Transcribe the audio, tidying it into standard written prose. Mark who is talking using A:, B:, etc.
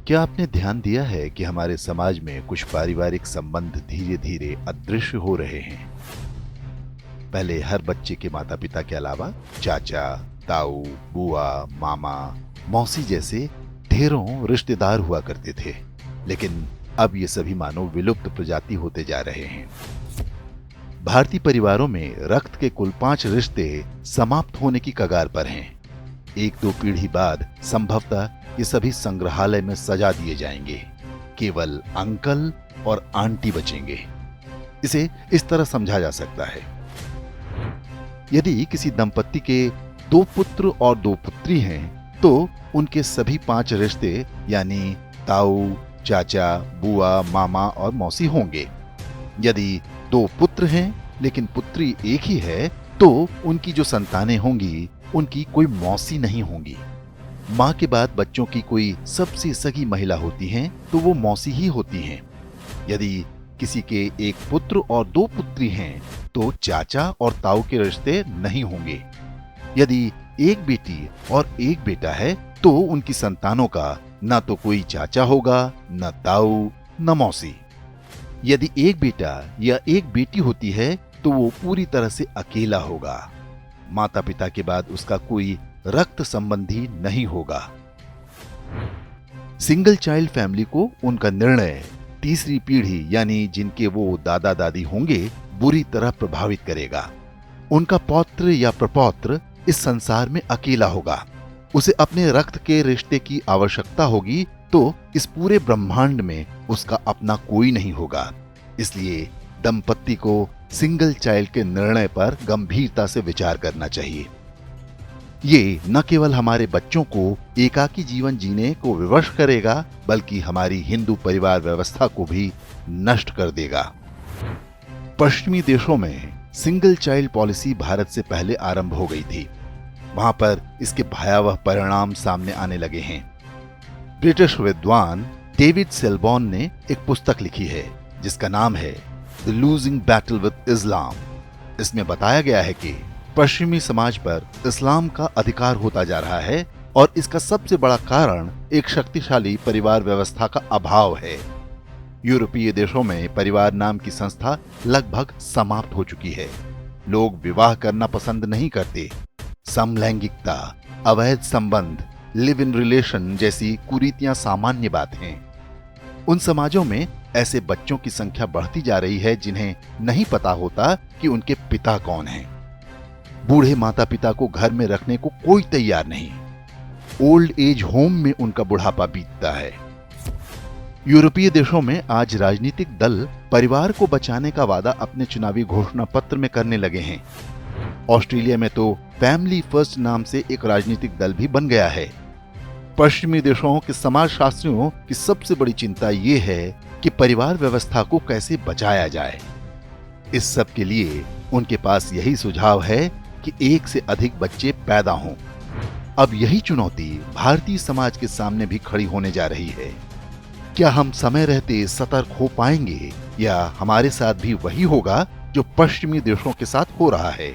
A: क्या आपने ध्यान दिया है कि हमारे समाज में कुछ पारिवारिक संबंध धीरे धीरे अदृश्य हो रहे हैं? पहले हर बच्चे के माता पिता के अलावा चाचा, ताऊ, बुआ, मामा, मौसी जैसे ढेरों रिश्तेदार हुआ करते थे। लेकिन अब ये सभी मानो विलुप्त प्रजाति होते जा रहे हैं। भारतीय परिवारों में रक्त के कुल 5 रिश्ते समाप्त होने की कगार पर हैं। 1-2 पीढ़ी बाद संभवतः ये सभी संग्रहालय में सजा दिए जाएंगे। केवल अंकल और आंटी बचेंगे। इसे इस तरह समझा जा सकता है, यदि किसी दंपत्ति के 2 पुत्र और 2 पुत्री हैं, तो उनके सभी 5 रिश्ते यानी ताऊ, चाचा, बुआ, मामा और मौसी होंगे। यदि 2 पुत्र हैं लेकिन पुत्री एक ही है, तो उनकी जो संतानें होंगी उनकी कोई मौसी नहीं होंगी। मां के बाद बच्चों की कोई सबसे सगी महिला होती हैं तो वो मौसी ही होती हैं। यदि किसी के 1 पुत्र और 2 पुत्री हैं तो चाचा और ताऊ के रिश्ते नहीं होंगे। यदि 1 बेटी और 1 बेटा है तो उनकी संतानों का न तो कोई चाचा होगा, न ताऊ, न मौसी। यदि 1 बेटा या 1 बेटी होती है तो वो पूरी तरह से अकेला होगा। माता पिता के बाद उसका कोई रक्त संबंधी नहीं होगा। सिंगल चाइल्ड फैमिली को उनका निर्णय तीसरी पीढ़ी यानी जिनके वो दादा दादी होंगे बुरी तरह प्रभावित करेगा। उनका पौत्र या प्रपौत्र इस संसार में अकेला होगा। उसे अपने रक्त के रिश्ते की आवश्यकता होगी, तो इस पूरे ब्रह्मांड में उसका अपना कोई नहीं होगा। इसलिए दंपत्ति को सिंगल चाइल्ड के निर्णय पर गंभीरता से विचार करना चाहिए। ये न केवल हमारे बच्चों को एकाकी जीवन जीने को विवश करेगा, बल्कि हमारी हिंदू परिवार व्यवस्था को भी नष्ट कर देगा। पश्चिमी देशों में सिंगल चाइल्ड पॉलिसी भारत से पहले आरंभ हो गई थी। वहां पर इसके भयावह परिणाम सामने आने लगे हैं। ब्रिटिश विद्वान डेविड सेलबॉर्न ने एक पुस्तक लिखी है जिसका नाम है द लूजिंग बैटल विद इस्लाम। इसमें बताया गया है कि पश्चिमी समाज पर इस्लाम का अधिकार होता जा रहा है और इसका सबसे बड़ा कारण एक शक्तिशाली परिवार व्यवस्था का अभाव है। यूरोपीय देशों में परिवार नाम की संस्था लगभग समाप्त हो चुकी है। लोग विवाह करना पसंद नहीं करते। समलैंगिकता, अवैध संबंध, लिव इन रिलेशन जैसी कुरीतियां सामान्य बात हैं। उन समाजों में ऐसे बच्चों की संख्या बढ़ती जा रही है जिन्हें नहीं पता होता कि उनके पिता कौन हैं। बूढ़े माता पिता को घर में रखने को कोई तैयार नहीं। ओल्ड एज होम में उनका बुढ़ापा बीतता है। यूरोपीय देशों में आज राजनीतिक दल परिवार को बचाने का वादा अपने चुनावी घोषणा पत्र में करने लगे हैं। ऑस्ट्रेलिया में तो फैमिली फर्स्ट नाम से एक राजनीतिक दल भी बन गया है। पश्चिमी देशों के समाजशास्त्रियों की सबसे बड़ी चिंता ये है कि परिवार व्यवस्था को कैसे बचाया जाए। इस सब के लिए उनके पास यही सुझाव है कि 1 से अधिक बच्चे पैदा हों। अब यही चुनौती भारतीय समाज के सामने भी खड़ी होने जा रही है। क्या हम समय रहते सतर्क हो पाएंगे या हमारे साथ भी वही होगा जो पश्चिमी देशों के साथ हो रहा है?